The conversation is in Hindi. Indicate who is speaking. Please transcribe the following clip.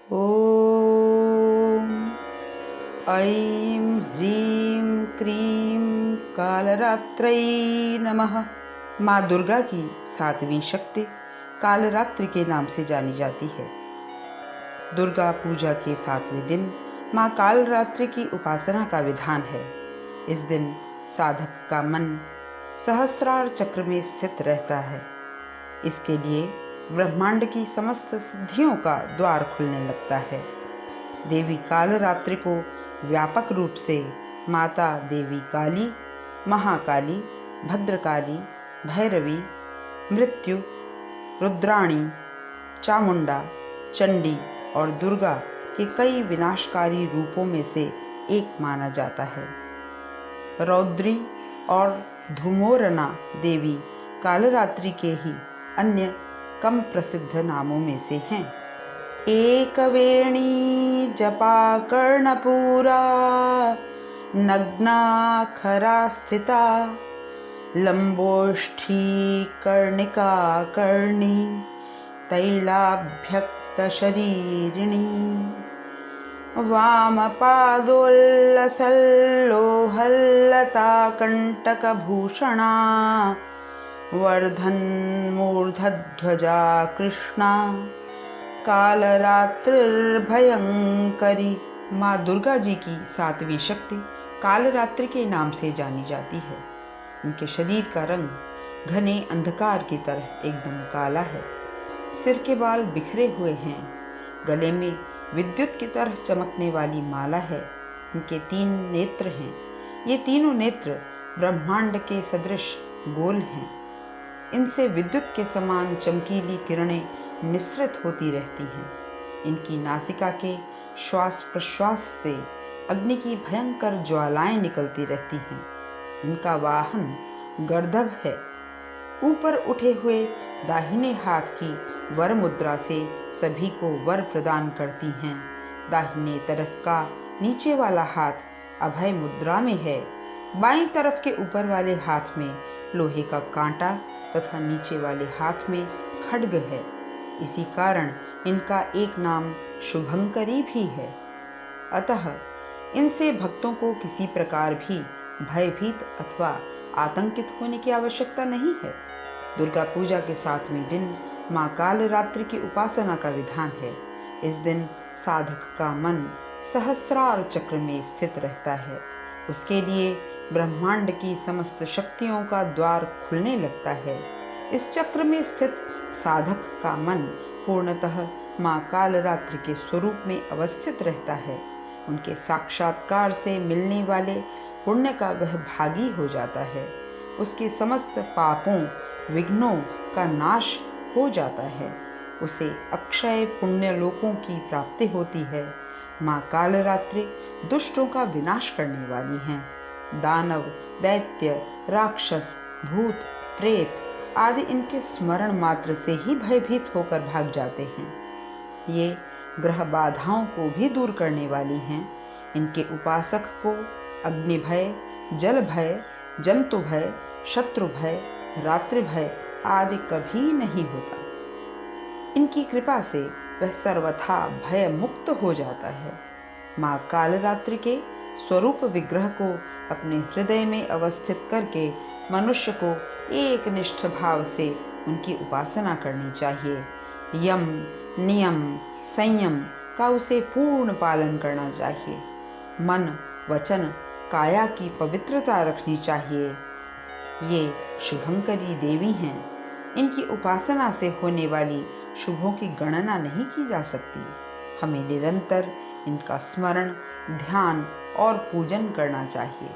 Speaker 1: ॐ ऐं ह्रीं क्रीं कालरात्रै नमः। माँ दुर्गा की सातवीं शक्ति कालरात्रि के नाम से जानी जाती है। दुर्गा पूजा के सातवें दिन माँ कालरात्रि की उपासना का विधान है। इस दिन साधक का मन सहस्रार चक्र में स्थित रहता है। इसके लिए ब्रह्मांड की समस्त सिद्धियों का द्वार खुलने लगता है। देवी कालरात्रि को व्यापक रूप से माता देवी काली, महाकाली, भद्रकाली, भैरवी, मृत्यु, रुद्राणी, चामुंडा, चंडी और दुर्गा के कई विनाशकारी रूपों में से एक माना जाता है। रौद्री और धूमोरना देवी कालरात्रि के ही अन्य कम प्रसिद्ध नामों में से हैं। एकवेणी जपा कर्णपूरा, नग्ना खरा स्थिता, लंबोष्ठी कर्णिका कर्णी, तैलाभ्यक्त शरीरिणी, वामपादोल्लसल्लोहल्लता कंटकभूषणा, वर्धन्मूर्धध्वजा कृष्णा, कालरात्रिर्भयंकरी। माँ दुर्गा जी की सातवीं शक्ति कालरात्रि के नाम से जानी जाती है। उनके शरीर का रंग घने अंधकार की तरह एकदम काला है। सिर के बाल बिखरे हुए हैं। गले में विद्युत की तरह चमकने वाली माला है। उनके 3 नेत्र हैं। ये तीनों नेत्र ब्रह्मांड के सदृश गोल हैं। इनसे विद्युत के समान चमकीली किरणें निस्सृत होती रहती हैं। इनकी नासिका के श्वास प्रश्वास से अग्नि की भयंकर ज्वालाएं निकलती रहती हैं। इनका वाहन गर्दभ है। ऊपर उठे हुए दाहिने हाथ की वर मुद्रा से सभी को वर प्रदान करती हैं। दाहिने तरफ का नीचे वाला हाथ अभय मुद्रा में है। बाईं तरफ के ऊपर वाले हाथ में लोहे का कांटा तथा नीचे वाले हाथ में खड्ग है। इसी कारण इनका एक नाम शुभंकरी भी है। अतः इनसे भक्तों को किसी प्रकार भी भयभीत अथवा आतंकित होने की आवश्यकता नहीं है। दुर्गा पूजा के सातवें दिन माँ कालरात्रि की उपासना का विधान है। इस दिन साधक का मन सहस्रार चक्र में स्थित रहता है। उसके लिए ब्रह्मांड की समस्त शक्तियों का द्वार खुलने लगता है। इस चक्र में स्थित साधक का मन पूर्णतः माँ कालरात्रि के स्वरूप में अवस्थित रहता है। उनके साक्षात्कार से मिलने वाले पुण्य का वह भागी हो जाता है। उसके समस्त पापों विघ्नों का नाश हो जाता है। उसे अक्षय पुण्य लोकों की प्राप्ति होती है। माँ कालरात्रि दुष्टों का विनाश करने वाली हैं। दानव, दैत्य, राक्षस, भूत, प्रेत आदि इनके स्मरण मात्र से ही भयभीत होकर भाग जाते हैं। ये ग्रह बाधाओं को भी दूर करने वाली हैं। इनके उपासक को अग्नि भय, जल भय, जंतु भय, शत्रु भय, रात्रि भय आदि कभी नहीं होता। इनकी कृपा से वह सर्वथा भय मुक्त हो जाता है। माँ कालरात्रि के स्वरूप विग्रह को अपने हृदय में अवस्थित करके मनुष्य को एक निष्ठ भाव से उनकी उपासना करनी चाहिए। यम, नियम, संयम का उसे पूर्ण पालन करना चाहिए। मन, वचन, काया की पवित्रता रखनी चाहिए। ये शुभंकरी देवी हैं। इनकी उपासना से होने वाली शुभों की गणना नहीं की जा सकती। हमें निरंतर इनका स्मरण, ध्यान और पूजन करना चाहिए।